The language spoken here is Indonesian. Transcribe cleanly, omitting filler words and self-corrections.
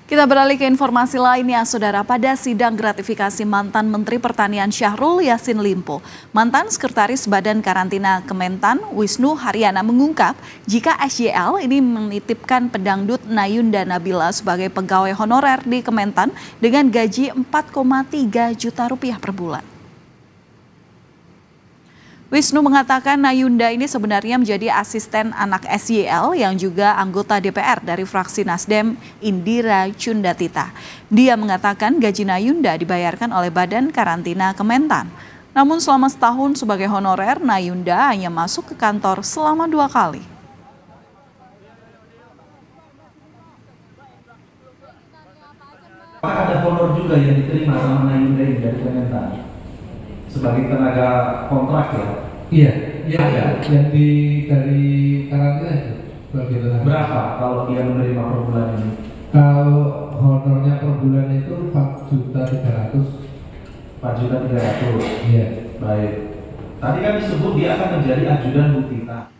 Kita beralih ke informasi lainnya, Saudara. Pada sidang gratifikasi mantan Menteri Pertanian Syahrul Yassin Limpo, mantan Sekretaris Badan Karantina Kementan Wisnu Haryana mengungkap jika SYL ini menitipkan pedangdut Nayunda Nabila sebagai pegawai honorer di Kementan dengan gaji 4,3 juta rupiah per bulan. Wisnu mengatakan Nayunda ini sebenarnya menjadi asisten anak SYL yang juga anggota DPR dari fraksi Nasdem, Indira Cundatita. Dia mengatakan gaji Nayunda dibayarkan oleh Badan Karantina Kementan. Namun selama setahun sebagai honorer, Nayunda hanya masuk ke kantor selama 2 kali. Apakah ada honor juga yang diterima sama Nayunda ini dari Kementan? Sebagai tenaga kontrak ya? Iya, ada. Yang dari karantina itu. Berapa kalau dia menerima per bulan ini? Kalau honornya per bulan itu 4.300.000. 4.300.000. Iya. Baik. Tadi kan disebut dia akan menjadi ajudan Bu Tita.